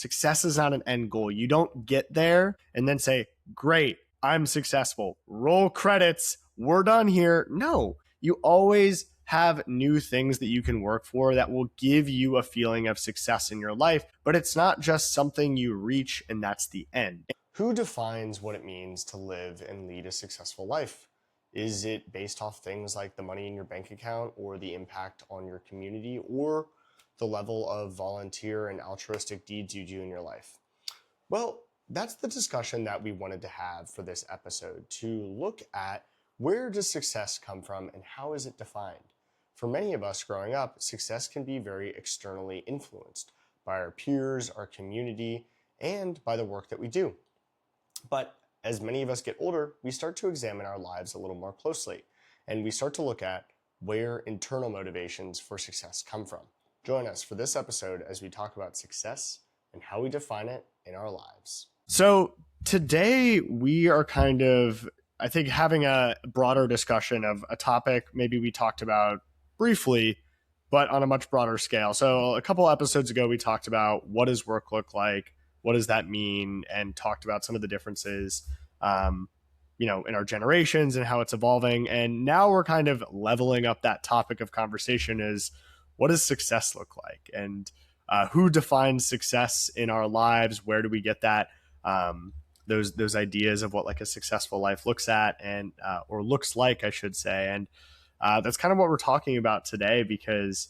Success is not an end goal. You don't get there and then say, great, I'm successful. Roll credits. We're done here. No, you always have new things that you can work for that will give you a feeling of success in your life, but it's not just something you reach and that's the end. Who defines what it means to live and lead a successful life? Is it based off things like the money in your bank account or the impact on your community or the level of volunteer and altruistic deeds you do in your life? Well, that's the discussion that we wanted to have for this episode, to look at where does success come from and how is it defined? For many of us growing up, success can be very externally influenced by our peers, our community, and by the work that we do. But as many of us get older, we start to examine our lives a little more closely, and we start to look at where internal motivations for success come from. Join us for this episode as we talk about success and how we define it in our lives. So today we are kind of, I think, having a broader discussion of a topic maybe we talked about briefly, but on a much broader scale. So a couple episodes ago, we talked about what does work look like? What does that mean? And talked about some of the differences, in our generations and how it's evolving. And now we're kind of leveling up that topic of conversation is what does success look like? And who defines success in our lives? Where do we get that? Those ideas of what like a successful life looks at and or looks like, I should say. And that's kind of what we're talking about today, because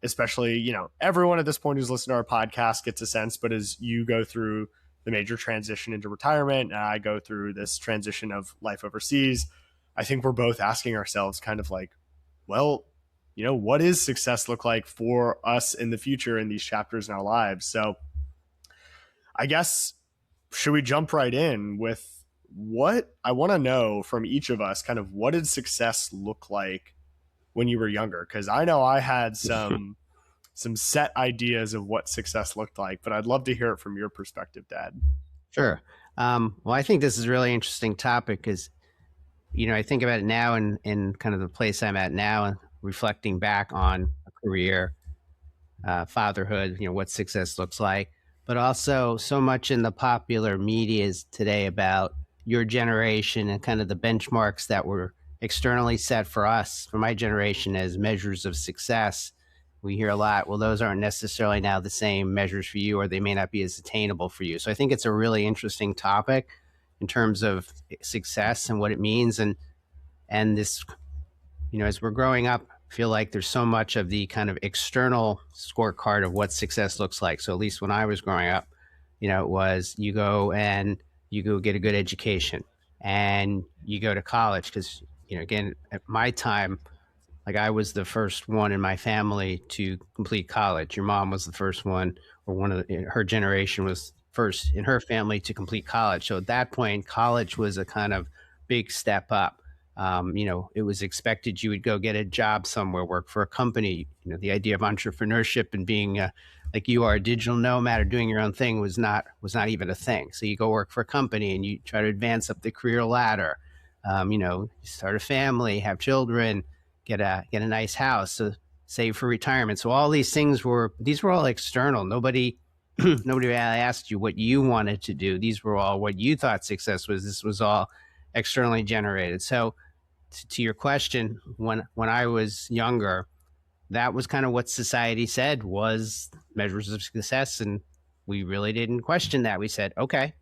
especially, everyone at this point who's listened to our podcast gets a sense, but as you go through the major transition into retirement and I go through this transition of life overseas, I think we're both asking ourselves kind of like, well, what does success look like for us in the future in these chapters in our lives? So I guess, should we jump right in with what I want to know from each of us, kind of what did success look like when you were younger? Because I know I had some set ideas of what success looked like, but I'd love to hear it from your perspective, Dad. Sure. Well, I think this is a really interesting topic because, I think about it now in kind of the place I'm at now and reflecting back on a career, fatherhood, what success looks like, but also so much in the popular media is today about your generation and kind of the benchmarks that were externally set for us, for my generation, as measures of success. We hear a lot, well, those aren't necessarily now the same measures for you, or they may not be as attainable for you. So I think it's a really interesting topic in terms of success and what it means. And this, as we're growing up, I feel like there's so much of the kind of external scorecard of what success looks like. So at least when I was growing up, it was you go get a good education and you go to college because, again, at my time, like I was the first one in my family to complete college. Your mom was the first one, or her generation was first in her family to complete college. So at that point, college was a kind of big step up. It was expected you would go get a job somewhere, work for a company. The idea of entrepreneurship and being like you are a digital nomad or doing your own thing was not even a thing. So you go work for a company and you try to advance up the career ladder. You start a family, have children, get a nice house, so save for retirement. So all these things were all external. Nobody asked you what you wanted to do. These were all what you thought success was. This was all externally generated. So to your question, when I was younger, that was kind of what society said was measures of success. And we really didn't question that. We said, okay,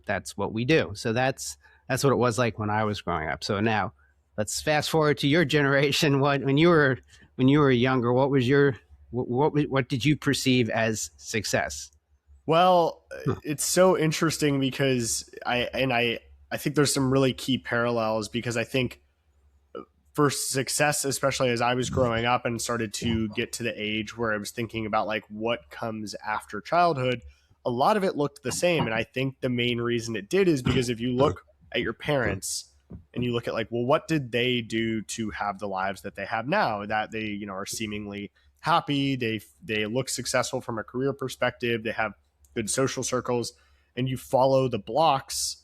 that's what we do. So that's what it was like when I was growing up. So now let's fast forward to your generation. When you were younger, what did you perceive as success? Well, it's so interesting because I think there's some really key parallels, because I think for success, especially as I was growing up and started to get to the age where I was thinking about like what comes after childhood, a lot of it looked the same. And I think the main reason it did is because if you look at your parents and you look at like, well, what did they do to have the lives that they have now, that they, are seemingly happy, they look successful from a career perspective, they have good social circles, and you follow the blocks,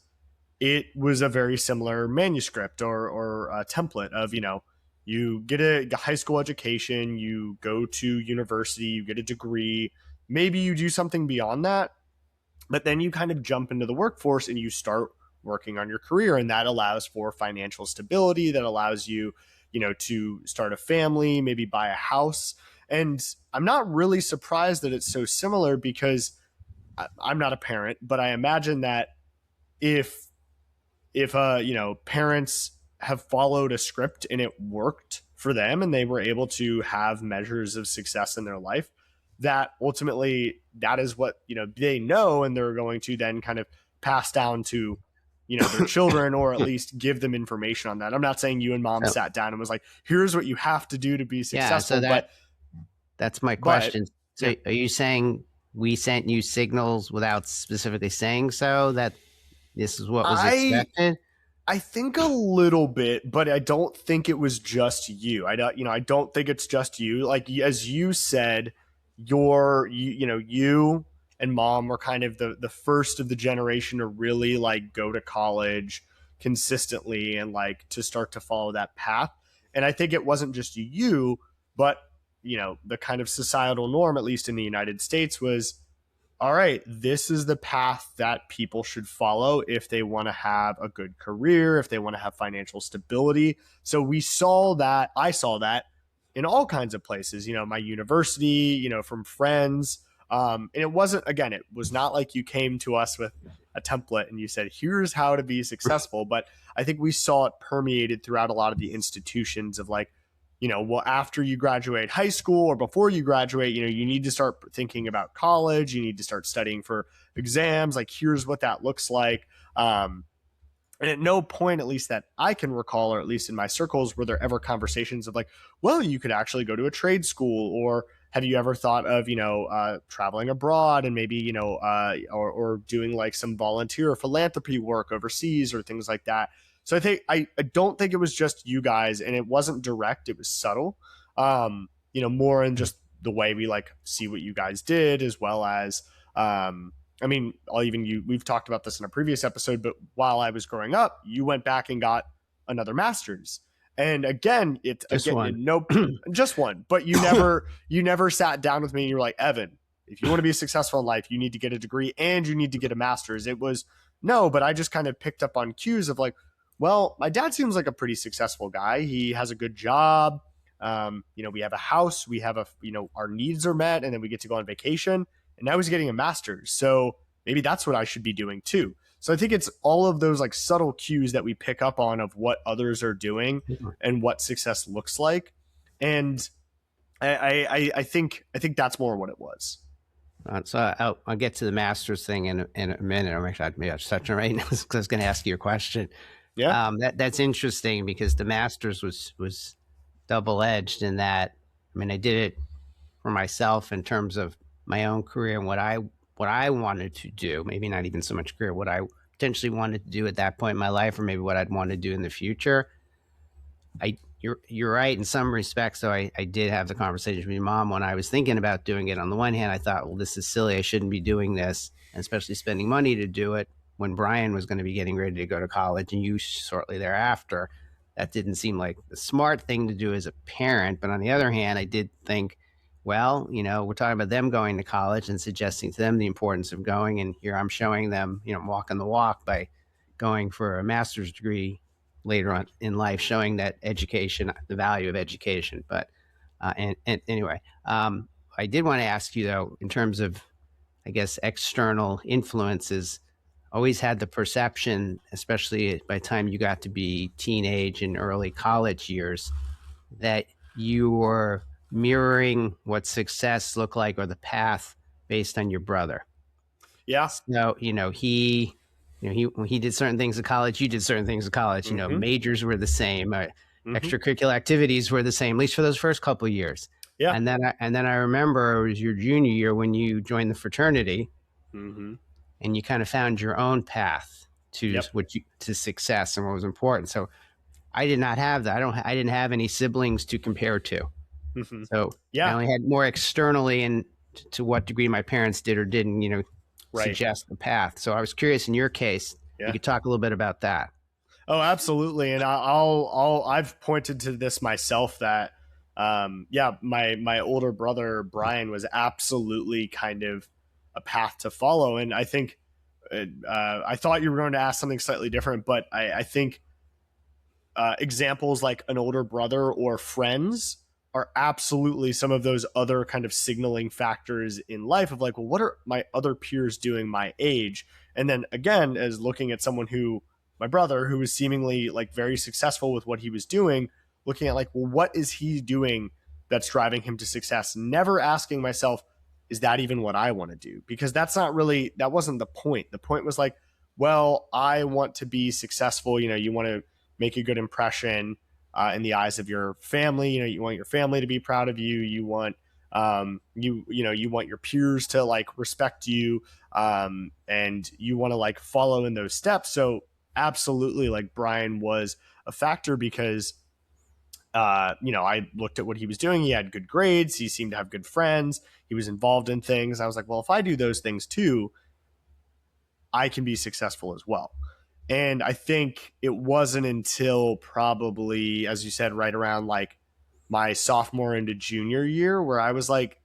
it was a very similar manuscript or a template of, you get a high school education, you go to university, you get a degree, maybe you do something beyond that, But then you kind of jump into the workforce and you start working on your career, and that allows for financial stability, that allows you, to start a family, maybe buy a house. And I'm not really surprised that it's so similar, because I'm not a parent, but I imagine that if parents have followed a script and it worked for them and they were able to have measures of success in their life, that ultimately that is what they know, and they're going to then kind of pass down to their children, or at least give them information on that. I'm not saying you and mom So, sat down and was like, here's what you have to do to be yeah, so successful, but that's my but question. yeah. So are you saying we sent you signals without specifically saying so, that this is what was I expected? I think a little bit, but I don't think it was just you. I don't think it's just you. Like, as you said, you and mom were kind of the first of the generation to really like go to college consistently and like to start to follow that path. And I think it wasn't just you, but the kind of societal norm, at least in the United States, was, all right, this is the path that people should follow if they want to have a good career, if they want to have financial stability. So I saw that in all kinds of places, my university, from friends. And it was not like you came to us with a template and you said, here's how to be successful. But I think we saw it permeated throughout a lot of the institutions of like, well, after you graduate high school or before you graduate, you need to start thinking about college. You need to start studying for exams. Like, here's what that looks like. And at no point, at least that I can recall, or at least in my circles, were there ever conversations of like, well, you could actually go to a trade school, or have you ever thought of, traveling abroad and maybe, or doing like some volunteer or philanthropy work overseas or things like that. So I don't think it was just you guys, and it wasn't direct. It was subtle, more in just the way we like see what you guys did, as well as, I mean, we've talked about this in a previous episode, but while I was growing up, you went back and got another master's. And again, just one, but you never sat down with me and you were like, Evan, if you want to be successful in life, you need to get a degree and you need to get a master's. It was no, but I just kind of picked up on cues of like, well, my dad seems like a pretty successful guy. He has a good job. We have a house, we have our needs are met, and then we get to go on vacation. And now he's getting a master's. So maybe that's what I should be doing too. So I think it's all of those like subtle cues that we pick up on of what others are doing and what success looks like. And I think that's more what it was. So I'll get to the master's thing in a minute. Maybe I'll touch on right now because I was going to ask you a question. Yeah. That's interesting because the master's was double edged in that, I mean, I did it for myself in terms of my own career and what I wanted to do. Maybe not even so much career, what I potentially wanted to do at that point in my life, or maybe what I'd want to do in the future. You're right in some respects. So I did have the conversation with your mom when I was thinking about doing it. On the one hand, I thought, well, this is silly. I shouldn't be doing this, and especially spending money to do it when Brian was going to be getting ready to go to college and you shortly thereafter. That didn't seem like the smart thing to do as a parent. But on the other hand, I did think, well, we're talking about them going to college and suggesting to them the importance of going. And here I'm showing them, walking the walk by going for a master's degree later on in life, showing that education, the value of education. But and anyway, I did want to ask you though, in terms of, I guess, external influences, always had the perception, especially by the time you got to be teenage and early college years, that you were mirroring what success looked like or the path based on your brother. Yeah. So, he did certain things in college. You did certain things in college. Mm-hmm. Majors were the same. Mm-hmm. Extracurricular activities were the same, at least for those first couple of years. Yeah. And then I remember it was your junior year when you joined the fraternity, mm-hmm. and you kind of found your own path to to success and what was important. So I did not have that. I didn't have any siblings to compare to. Mm-hmm. So yeah. I only had more externally and to what degree my parents did or didn't, suggest the path. So I was curious in your case, you could talk a little bit about that. Oh, absolutely. And I've pointed to this myself that, my older brother, Brian, was absolutely kind of a path to follow. And I think I thought you were going to ask something slightly different, but I think examples like an older brother or friends are absolutely some of those other kind of signaling factors in life of like, well, what are my other peers doing my age? And then again, as looking at someone who, my brother, who was seemingly like very successful with what he was doing, looking at like, well, what is he doing that's driving him to success? Never asking myself, is that even what I want to do? Because that's not really, that wasn't the point. The point was like, well, I want to be successful. You know, you want to make a good impression in the eyes of your family. You know, you want your family to be proud of you. You want you want your peers to like respect you, and you want to like follow in those steps. So absolutely, like Brian was a factor because I looked at what he was doing. He had good grades. He seemed to have good friends. He was involved in things. I was like, well, if I do those things too, I can be successful as well. And I think it wasn't until probably, as you said, right around like my sophomore into junior year where I was like,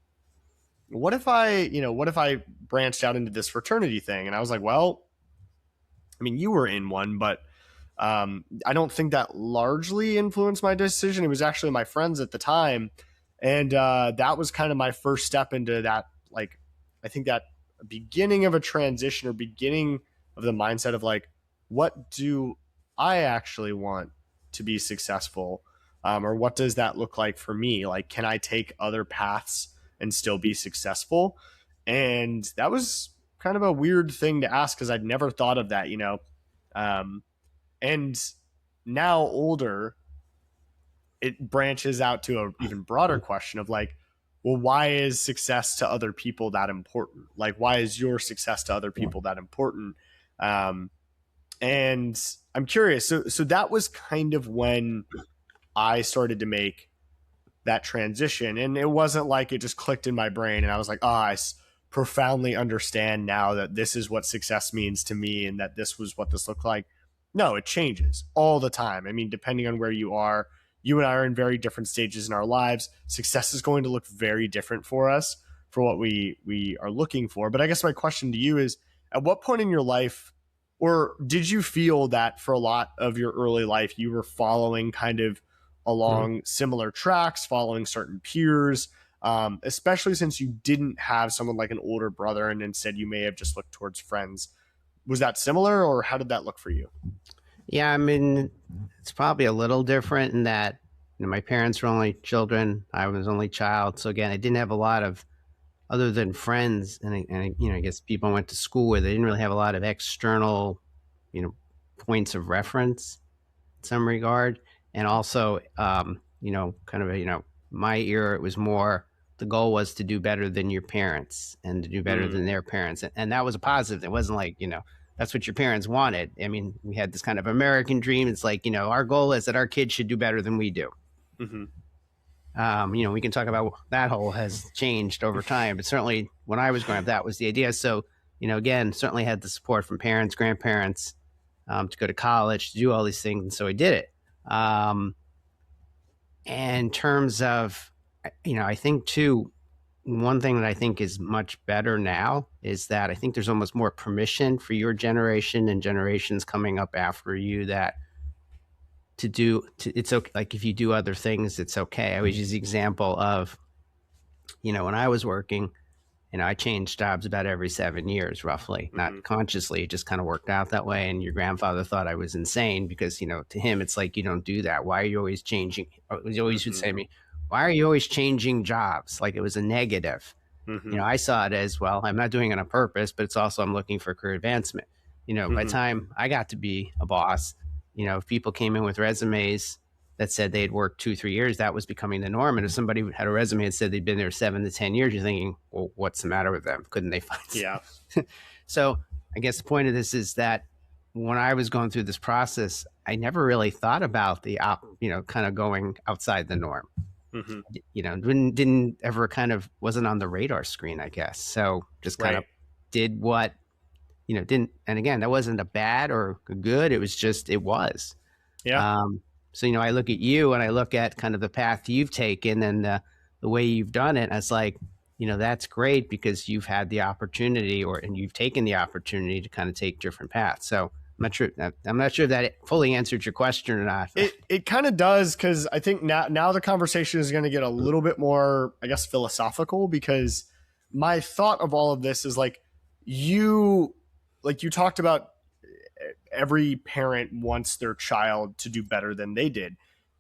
what if I branched out into this fraternity thing? And I was like, well, I mean, you were in one, but I don't think that largely influenced my decision. It was actually my friends at the time. And that was kind of my first step into that, like, I think that beginning of a transition or beginning of the mindset of like, what do I actually want to be successful? Or what does that look like for me? Like, can I take other paths and still be successful? And that was kind of a weird thing to ask because I'd never thought of that, and now older, it branches out to an even broader question of like, well, why is success to other people that important? Like, why is your success to other people that important? And I'm curious. So that was kind of when I started to make that transition. And it wasn't like it just clicked in my brain and I was like, profoundly understand now that this is what success means to me and that this was what this looked like. No, it changes all the time. I mean, depending on where you are, you and I are in very different stages in our lives. Success is going to look very different for us for what we are looking for. But I guess my question to you is, at what point in your life, or did you feel that for a lot of your early life, you were following kind of along similar tracks, following certain peers, especially since you didn't have someone like an older brother and instead you may have just looked towards friends? Was that similar, or how did that look for you? Yeah, I mean, it's probably a little different in that my parents were only children. I was only child. So again, I didn't have a lot of other than friends, and I guess people I went to school with. I didn't really have a lot of external, points of reference in some regard. And also, my era, it was more, the goal was to do better than your parents and to do better than their parents. And that was a positive. It wasn't like, that's what your parents wanted. I mean, we had this kind of American dream. It's like, our goal is that our kids should do better than we do. We can talk about that whole has changed over time, but certainly when I was growing up, that was the idea. So, again, certainly had the support from parents, grandparents, to go to college, to do all these things. And so I did it. And in terms of, I think too, one thing that I think is much better now is that I think there's almost more permission for your generation and generations coming up after you that it's okay. Like if you do other things, it's okay. I always use the example of, when I was working, I changed jobs about every 7 years, roughly, not consciously. It just kind of worked out that way. And your grandfather thought I was insane because, to him, it's like, you don't do that. Why are you always changing? He always would say to me, why are you always changing jobs? Like it was a negative. I saw it as, well, I'm not doing it on purpose, but it's also, I'm looking for career advancement. By the time I got to be a boss, if people came in with resumes that said they had worked 2-3 years, that was becoming the norm. And if somebody had a resume that said they'd been there 7 to 10 years, you're thinking, well, what's the matter with them? Couldn't they find Yeah. So I guess the point of this is that when I was going through this process, I never really thought about the, kind of going outside the norm. Didn't ever wasn't on the radar screen, I guess. So just kind of did what, didn't, and again, that wasn't a bad or a good, it was just, it was. Yeah. So, I look at you and I look at kind of the path you've taken and the way you've done it. And it's like, that's great because you've had the opportunity and you've taken the opportunity to kind of take different paths. So I'm not sure that it fully answered your question or not. It kind of does, because I think now the conversation is going to get a little bit more, I guess, philosophical, because my thought of all of this is you you talked about every parent wants their child to do better than they did.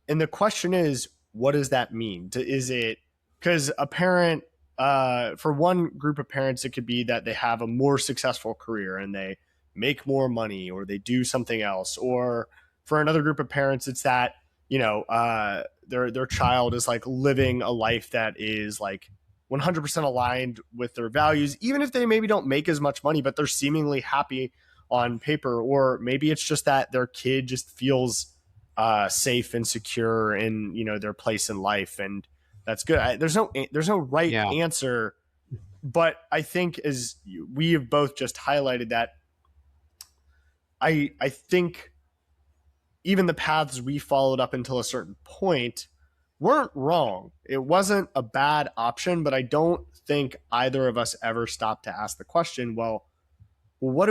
And the question is, what does that mean? Is it because a parent, for one group of parents, it could be that they have a more successful career and they make more money, or they do something else. Or for another group of parents, it's that, their child is living a life that is 100% aligned with their values, even if they maybe don't make as much money, but they're seemingly happy on paper. Or maybe it's just that their kid just feels safe and secure in their place in life, and that's good. There's no right answer, but I think, as we have both just highlighted, that I think even the paths we followed up until a certain point weren't wrong. It wasn't a bad option, but I don't think either of us ever stopped to ask the question, well, what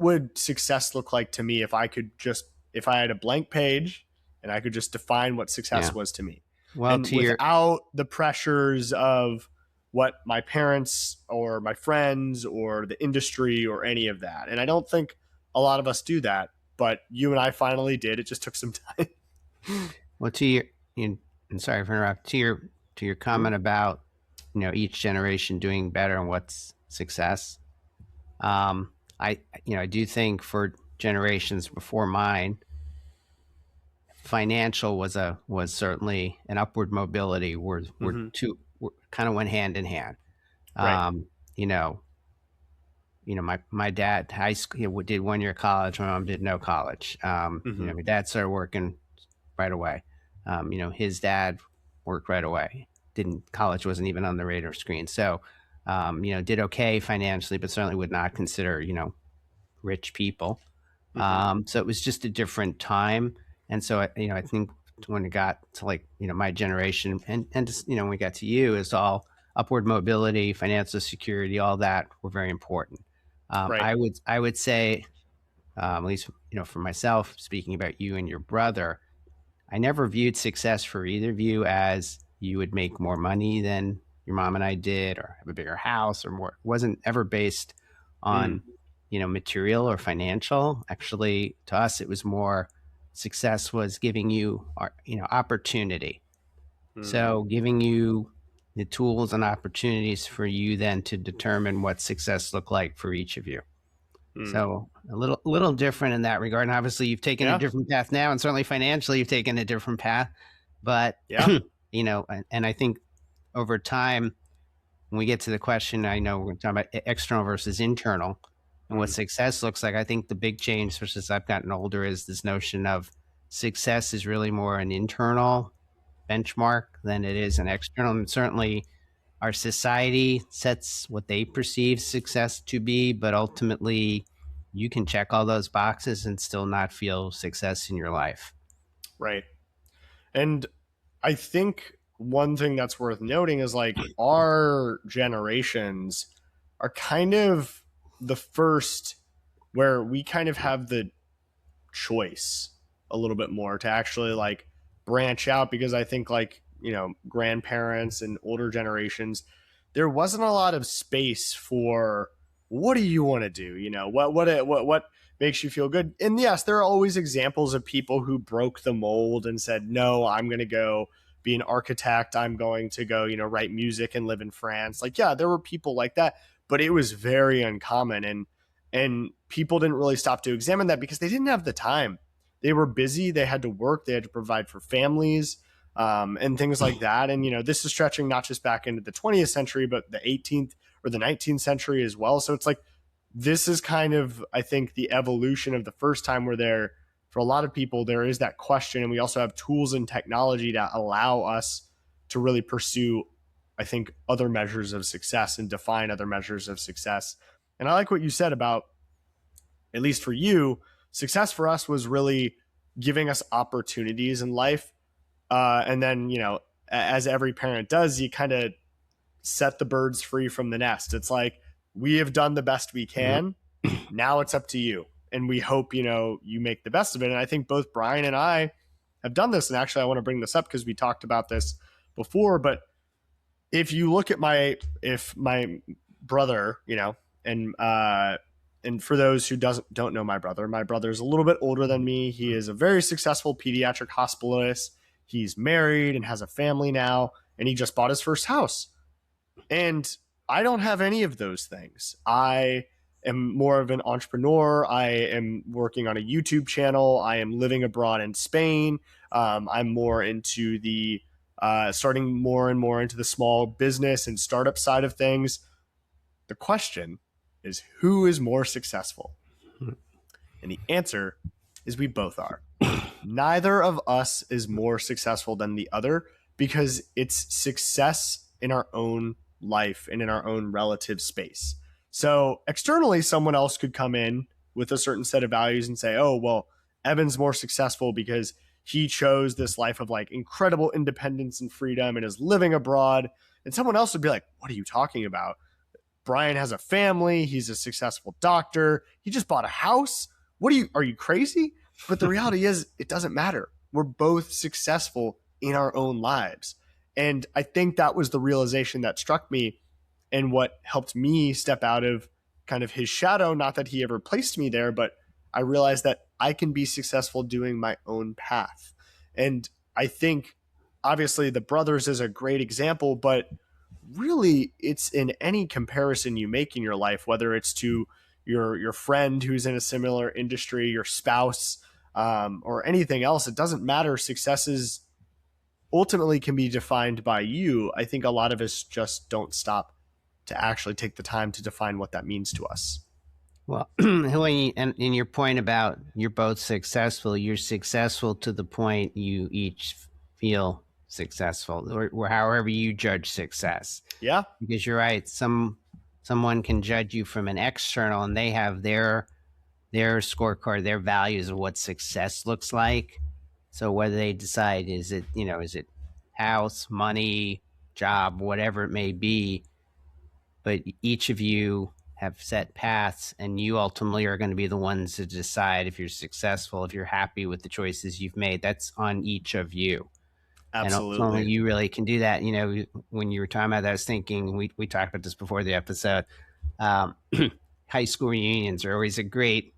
would success look like to me if I had a blank page and I could just define what success was to me? Well, and without the pressures of what my parents or my friends or the industry or any of that. And I don't think a lot of us do that, but you and I finally did. It just took some time. Well, and sorry for interrupting, to your comment about, each generation doing better and what's success. I do think for generations before mine, financial was certainly an upward mobility. Were kind of went hand in hand. Right. My dad, high school, did 1 year college. My mom did no college. My dad started working right away. His dad worked right away. College wasn't even on the radar screen. So, did okay financially, but certainly would not consider, rich people. So it was just a different time. And so, I think when it got to my generation and just, when we got to you, is all upward mobility, financial security, all that were very important. Right. I would say, at least, for myself, speaking about you and your brother, I never viewed success for either of you as you would make more money than your mom and I did, or have a bigger house or more. It wasn't ever based on, material or financial. Actually, to us, it was more success was giving you, opportunity. So giving you the tools and opportunities for you then to determine what success looked like for each of you. So a little different in that regard. And obviously you've taken a different path now, and certainly financially you've taken a different path, but and I think over time, when we get to the question, I know we're talking about external versus internal and what success looks like. I think the big change, especially as I've gotten older, is this notion of success is really more an internal benchmark than it is an external. And certainly our society sets what they perceive success to be, but ultimately you can check all those boxes and still not feel success in your life. Right. And I think one thing that's worth noting is our generations are kind of the first where we kind of have the choice a little bit more to actually branch out, because I think grandparents and older generations, there wasn't a lot of space for what do you want to do? What makes you feel good? And yes, there are always examples of people who broke the mold and said, no, I'm going to go be an architect. I'm going to go, write music and live in France. There were people like that, but it was very uncommon. And people didn't really stop to examine that because they didn't have the time. They were busy. They had to work. They had to provide for families, and things like that. And, this is stretching not just back into the 20th century, but the 18th or the 19th century as well. So it's this is kind of, I think, the evolution of the first time where for a lot of people, there is that question. And we also have tools and technology that allow us to really pursue, I think, other measures of success and define other measures of success. And I like what you said about, at least for you, success for us was really giving us opportunities in life. And then, as every parent does, you kind of set the birds free from the nest. It's like, we have done the best we can. Now it's up to you. And we hope, you make the best of it. And I think both Brian and I have done this. And actually, I want to bring this up because we talked about this before. But if you look at my brother, and for those who don't know my brother's a little bit older than me. He is a very successful pediatric hospitalist. He's married and has a family now, and he just bought his first house. And I don't have any of those things. I am more of an entrepreneur. I am working on a YouTube channel. I am living abroad in Spain. I'm more into the starting more and more into the small business and startup side of things. The question is, who is more successful? And the answer is, we both are. Neither of us is more successful than the other, because it's success in our own life and in our own relative space. So externally, someone else could come in with a certain set of values and say, oh, well, Evan's more successful because he chose this life of like incredible independence and freedom and is living abroad. And someone else would be like, what are you talking about? Brian has a family. He's a successful doctor. He just bought a house. Are you crazy? But the reality is, it doesn't matter. We're both successful in our own lives. And I think that was the realization that struck me, and what helped me step out of kind of his shadow. Not that he ever placed me there, but I realized that I can be successful doing my own path. And I think obviously the brothers is a great example, but really it's in any comparison you make in your life, whether it's to your friend who's in a similar industry, your spouse, or anything else. It doesn't matter. Successes ultimately can be defined by you. I think a lot of us just don't stop to actually take the time to define what that means to us. Well, and in your point about you're both successful, you're successful to the point you each feel successful, or however you judge success. Yeah. Because you're right. Someone can judge you from an external, and they have their scorecard, their values of what success looks like. So whether they decide, is it house, money, job, whatever it may be, but each of you have set paths, and you ultimately are going to be the ones to decide if you're successful, if you're happy with the choices you've made. That's on each of you. Absolutely. And ultimately you really can do that. When you were talking about that, I was thinking, we talked about this before the episode. High school reunions are always a great,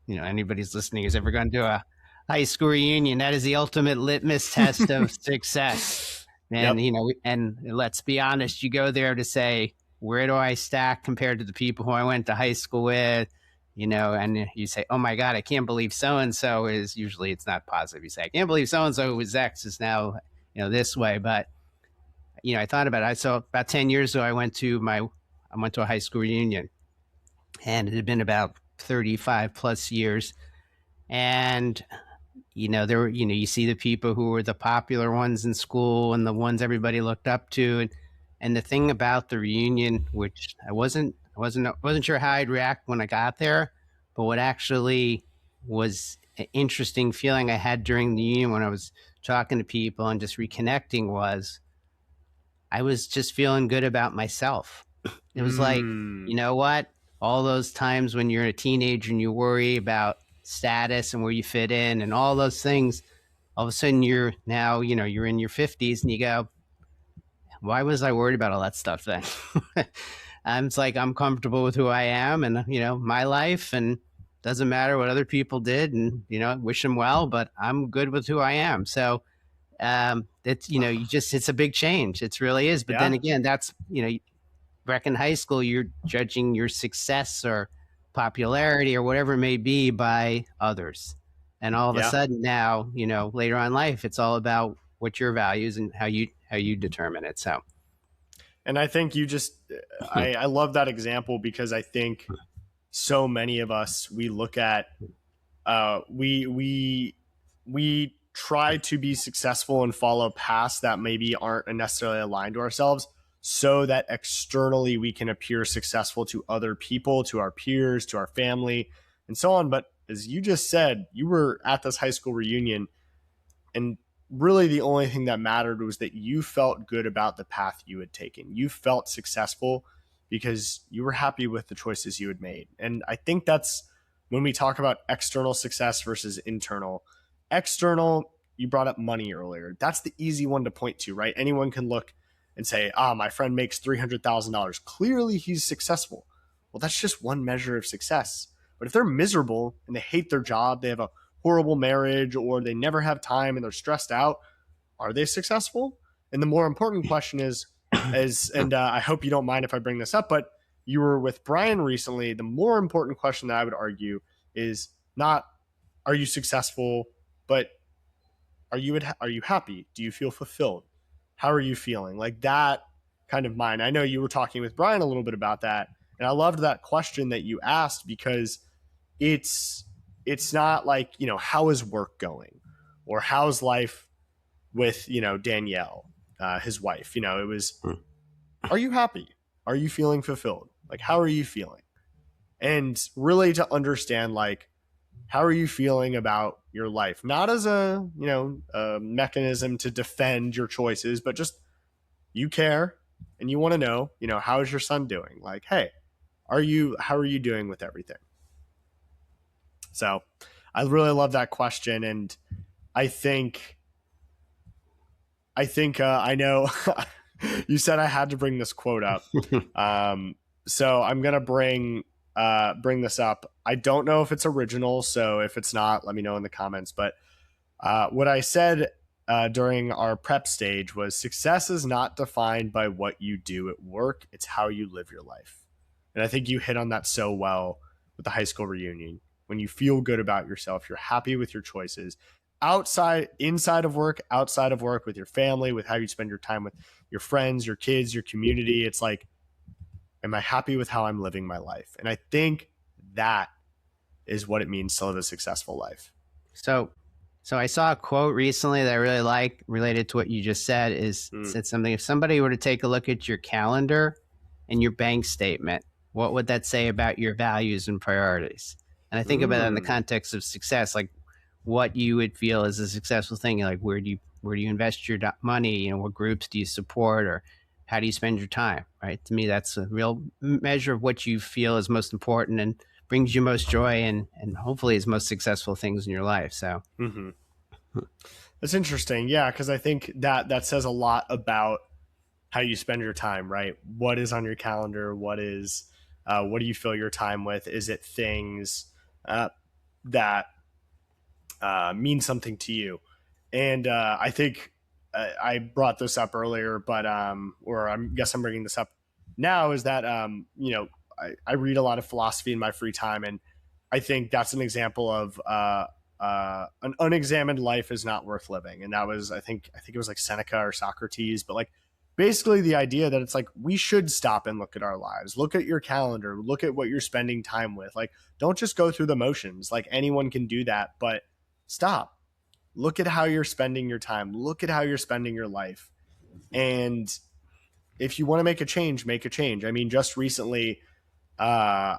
anybody's listening who's ever gone to a high school reunion, that is the ultimate litmus test of success. And, Yep. And let's be honest, you go there to say, where do I stack compared to the people who I went to high school with? And you say, oh my God, I can't believe so-and-so is, usually it's not positive. You say, I can't believe so-and-so who was X is now, this way. But, I thought about it. So about 10 years ago, I went to a high school reunion, and it had been about 35 plus years. And, there were, you see the people who were the popular ones in school and the ones everybody looked up to. And the thing about the reunion, which I wasn't sure how I'd react when I got there, but what actually was an interesting feeling I had during the union when I was talking to people and just reconnecting was I was just feeling good about myself. It was like, you know what? All those times when you're a teenager and you worry about status and where you fit in and all those things, all of a sudden you're now, you're in your 50s and you go, why was I worried about all that stuff then? It's like, I'm comfortable with who I am and, my life, and doesn't matter what other people did, and, wish them well, but I'm good with who I am. So, it's, it's a big change. It really is. But then again, that's, back in high school, you're judging your success or popularity or whatever it may be by others. And all of a sudden now, later on in life, it's all about what your values and how you determine it. So, and I think I love that example, because I think so many of us, we look at, we try to be successful and follow paths that maybe aren't necessarily aligned to ourselves, so that externally we can appear successful to other people, to our peers, to our family, and so on. But as you just said, you were at this high school reunion, and really the only thing that mattered was that you felt good about the path you had taken. You felt successful because you were happy with the choices you had made. And I think that's when we talk about external success versus internal. External, you brought up money earlier. That's the easy one to point to, right? Anyone can look and say, my friend makes $300,000. Clearly he's successful. Well, that's just one measure of success. But if they're miserable and they hate their job, they have a horrible marriage, or they never have time and they're stressed out, are they successful? And the more important question is I hope you don't mind if I bring this up, but you were with Brian recently. The more important question that I would argue is not, are you successful, but are you happy? Do you feel fulfilled? How are you feeling? Like that kind of mind. I know you were talking with Brian a little bit about that, and I loved that question that you asked, because it's not like, how is work going, or how's life with, Danielle, his wife. It was, are you happy? Are you feeling fulfilled? Like, how are you feeling? And really to understand, like, how are you feeling about your life? Not as a mechanism to defend your choices, but just you care and you want to know, how is your son doing? Like, hey, how are you doing with everything? So I really love that question. And I think I know you said I had to bring this quote up. So I'm going to bring this up. I don't know if it's original, so if it's not, let me know in the comments. But what I said during our prep stage was, success is not defined by what you do at work. It's how you live your life. And I think you hit on that so well with the high school reunion. When you feel good about yourself, you're happy with your choices, inside of work, outside of work, with your family, with how you spend your time with your friends, your kids, your community. It's like, am I happy with how I'm living my life? And I think that is what it means to live a successful life. So I saw a quote recently that I really like, related to what you just said. Said something, if somebody were to take a look at your calendar and your bank statement, what would that say about your values and priorities? And I think about that in the context of success, like what you would feel is a successful thing. Like, where do you invest your money? What groups do you support, or how do you spend your time? Right. To me, that's a real measure of what you feel is most important and brings you most joy, and hopefully is most successful things in your life. So that's interesting. Yeah. Cause I think that says a lot about how you spend your time, right? What is on your calendar? What do you fill your time with? Is it things that mean something to you? And I think I brought this up earlier, but or I guess I'm bringing this up now, is that I read a lot of philosophy in my free time, and I think that's an example of an unexamined life is not worth living. And that was, I think it was like Seneca or Socrates, but like basically the idea that it's like, we should stop and look at our lives, look at your calendar, look at what you're spending time with. Like, don't just go through the motions. Like, anyone can do that, but stop. Look at how you're spending your time. Look at how you're spending your life. And if you want to make a change, make a change. I mean, just recently, I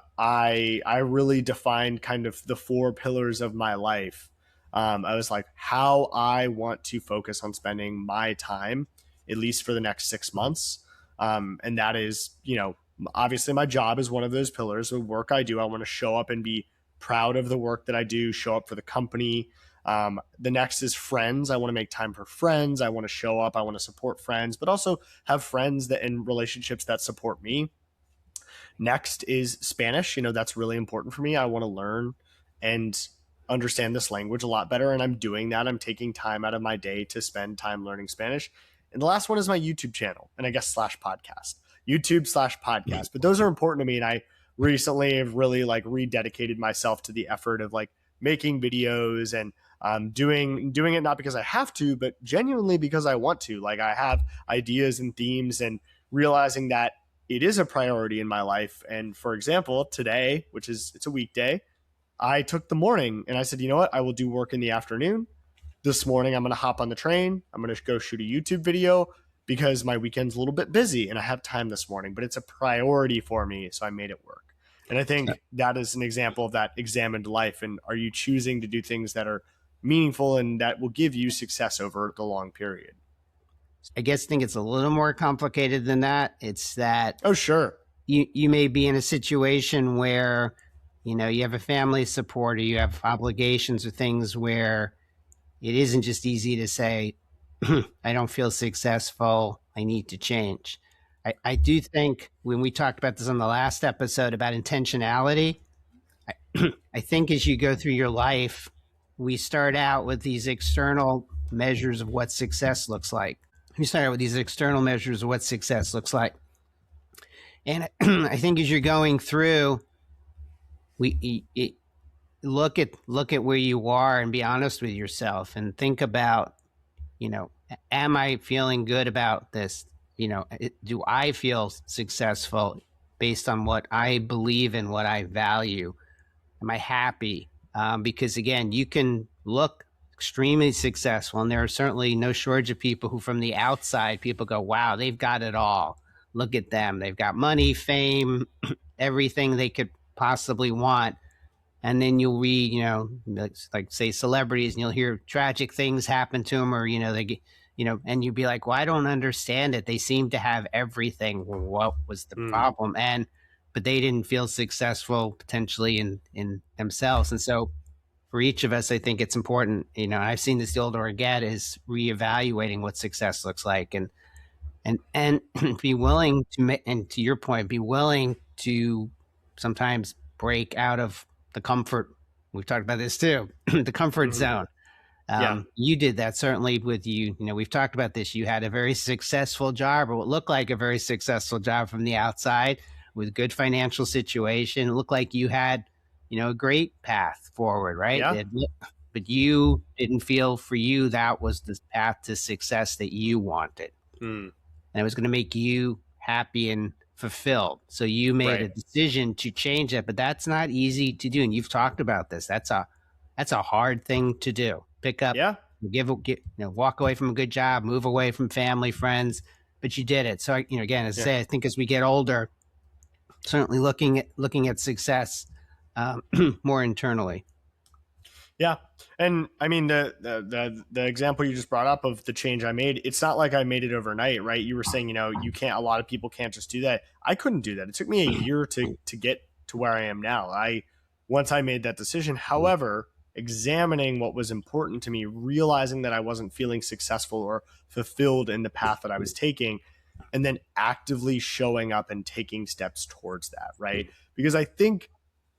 really defined kind of the 4 pillars of my life. I was like, how I want to focus on spending my time, at least for the next 6 months. And that is, obviously my job is one of those pillars. The work I do, I want to show up and be proud of the work that I do, show up for the company. The next is friends. I want to make time for friends. I want to show up. I want to support friends, but also have friends that in relationships that support me. Next is Spanish. That's really important for me. I want to learn and understand this language a lot better. And I'm doing that. I'm taking time out of my day to spend time learning Spanish. And the last one is my YouTube channel, and I guess /podcast, YouTube/podcast. But those are important to me. And I recently have really like rededicated myself to the effort of like making videos and doing it not because I have to, but genuinely because I want to. Like, I have ideas and themes, and realizing that it is a priority in my life. And for example, today, it's a weekday, I took the morning and I said, you know what? I will do work in the afternoon. This morning, I'm going to hop on the train. I'm going to go shoot a YouTube video because my weekend's a little bit busy and I have time this morning, but it's a priority for me. So I made it work. And I think that is an example of that examined life. And are you choosing to do things that are meaningful and that will give you success over the long period. I guess I think it's a little more complicated than that. It's that Oh, sure. you may be in a situation where, you have a family support or you have obligations or things where it isn't just easy to say, I don't feel successful, I need to change. I do think when we talked about this on the last episode about intentionality, I think as you go through your life, we start out with these external measures of what success looks like. We start out with these external measures of what success looks like. And I think as you're going through, look at where you are and be honest with yourself and think about, am I feeling good about this? Do I feel successful based on what I believe in, what I value? Am I happy? Because again, you can look extremely successful, and there are certainly no shortage of people who, from the outside, people go, "Wow, they've got it all. Look at them. They've got money, fame, everything they could possibly want." And then you'll read, like say celebrities, and you'll hear tragic things happen to them, or they get, and you'd be like, "Well, I don't understand it. They seem to have everything. Well, what was the problem?" But they didn't feel successful potentially in themselves. And so for each of us, I think it's important, I've seen this the older I get, is reevaluating what success looks like and be willing to, and to your point, be willing to sometimes break out of the comfort. We've talked about this too, the comfort zone. You did that certainly with you. We've talked about this. You had a very successful job, or what looked like a very successful job from the outside, with good financial situation. It looked like you had, a great path forward, right? Yeah. But you didn't feel for you that was the path to success that you wanted. And it was going to make you happy and fulfilled. So you made a decision to change it, but that's not easy to do. And you've talked about this. That's a hard thing to do. Pick up, walk away from a good job, move away from family, friends, but you did it. So, again, as I say, I think as we get older, certainly looking at success more internally. Yeah. And I mean, the example you just brought up of the change I made, it's not like I made it overnight, right? You were saying, a lot of people can't just do that. I couldn't do that. It took me a year to get to where I am now. Once I made that decision, however, examining what was important to me, realizing that I wasn't feeling successful or fulfilled in the path that I was taking, and then actively showing up and taking steps towards that, right? Because I think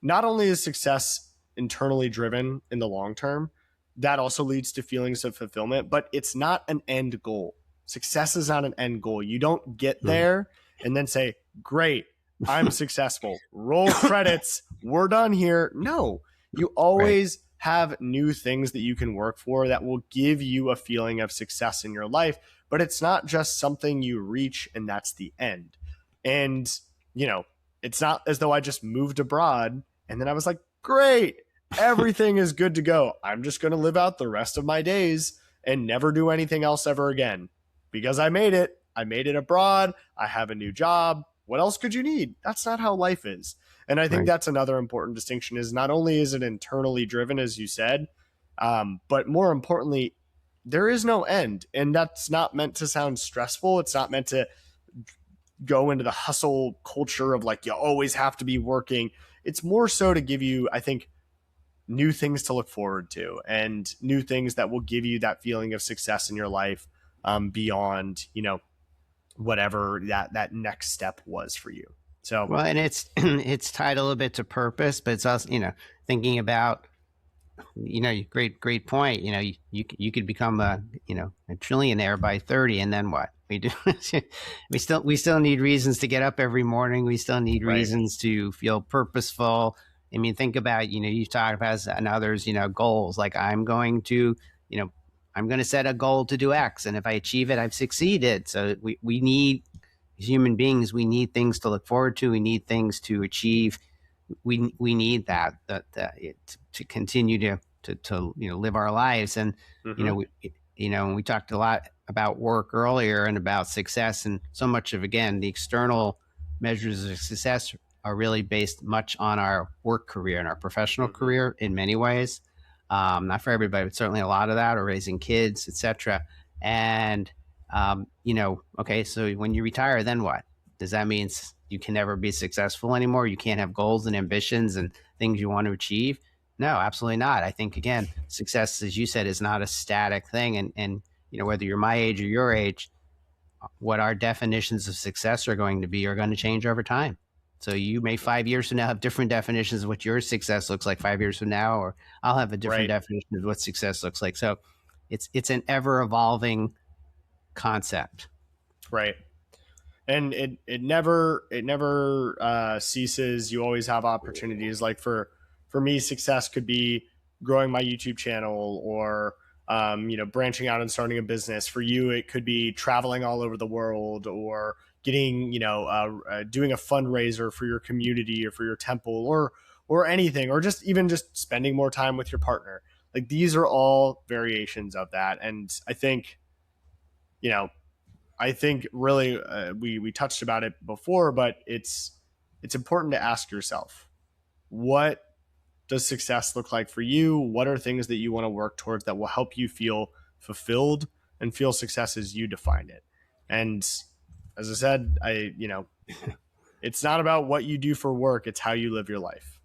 not only is success internally driven in the long term, that also leads to feelings of fulfillment, but it's not an end goal. Success is not an end goal. You don't get there and then say, "Great, I'm successful. Roll credits. We're done here." No, you always have new things that you can work for that will give you a feeling of success in your life, but it's not just something you reach and that's the end. And, it's not as though I just moved abroad and then I was like, "Great, everything is good to go. I'm just going to live out the rest of my days and never do anything else ever again because I made it. I made it abroad. I have a new job. What else could you need?" That's not how life is. And I think that's another important distinction, is not only is it internally driven, as you said, but more importantly, there is no end. And that's not meant to sound stressful. It's not meant to go into the hustle culture of like, you always have to be working. It's more so to give you, I think, new things to look forward to and new things that will give you that feeling of success in your life beyond, whatever that next step was for you. So, well, and it's tied a little bit to purpose, but it's also, thinking about, great point. You could become a trillionaire by 30, and then what? We still need reasons to get up every morning. We still need reasons to feel purposeful. I mean, think about, you've talked about, and others, goals. Like I'm going to set a goal to do X, and if I achieve it, I've succeeded. So we need, as human beings, we need things to look forward to. We need things to achieve. We need that to continue to live our lives. And we talked a lot about work earlier and about success, and so much of, again, the external measures of success are really based much on our work career and our professional career in many ways. Not for everybody, but certainly a lot of that, or raising kids, etc. And okay, so when you retire, then what? Does that mean you can never be successful anymore? You can't have goals and ambitions and things you want to achieve? No, absolutely not. I think, again, success, as you said, is not a static thing. And whether you're my age or your age, what our definitions of success are going to be are going to change over time. So you may 5 years from now have different definitions of what your success looks like 5 years from now, or I'll have a different definition of what success looks like. So it's an ever evolving concept. Right. And it never ceases. You always have opportunities. Like for me, success could be growing my YouTube channel, or branching out and starting a business. For you, it could be traveling all over the world, or getting doing a fundraiser for your community or for your temple, or anything, or just spending more time with your partner. Like, these are all variations of that. And I think really we touched about it before, but it's important to ask yourself, what does success look like for you? What are things that you want to work towards that will help you feel fulfilled and feel success as you define it? And as I said, it's not about what you do for work, it's how you live your life.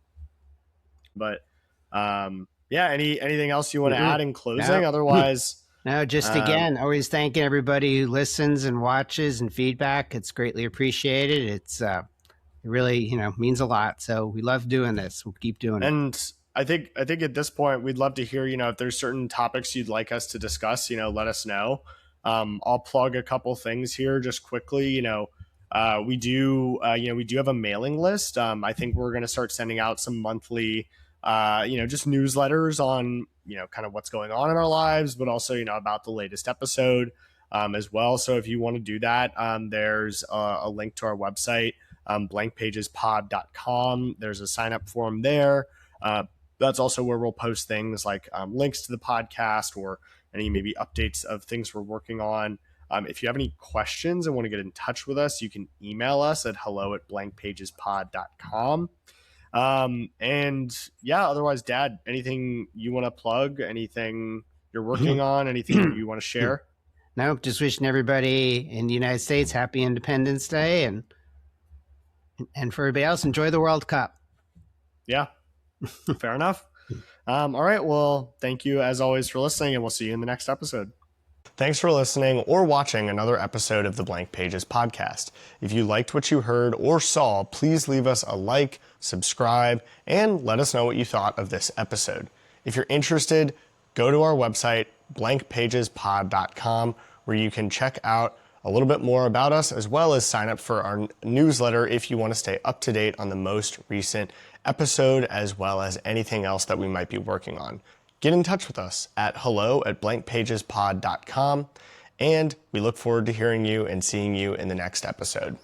But anything else you want to add in closing? No. Otherwise, no, just again, always thanking everybody who listens and watches and feedback. It's greatly appreciated. It's it really means a lot. So we love doing this. We'll keep doing it. And I think at this point, we'd love to hear, if there's certain topics you'd like us to discuss, let us know. I'll plug a couple things here just quickly. We do have a mailing list. I think we're going to start sending out some monthly, just newsletters on, kind of what's going on in our lives, but also, about the latest episode as well. So if you want to do that, there's a link to our website, blankpagespod.com. There's a sign up form there. That's also where we'll post things like links to the podcast, or any maybe updates of things we're working on. If you have any questions and want to get in touch with us, you can email us at hello@blankpagespod.com. Otherwise, Dad, anything you want to plug, anything you're working on, anything you want to share? No, just wishing everybody in the United States happy Independence Day, and for everybody else, enjoy the World Cup. Yeah, fair enough. All right. Well, thank you as always for listening, and we'll see you in the next episode. Thanks for listening or watching another episode of the Blank Pages podcast. If you liked what you heard or saw, please leave us a like, subscribe, and let us know what you thought of this episode. If you're interested, go to our website, blankpagespod.com, where you can check out a little bit more about us, as well as sign up for our newsletter if you want to stay up to date on the most recent episode, as well as anything else that we might be working on. Get in touch with us at hello@blankpagespod.com, and we look forward to hearing you and seeing you in the next episode.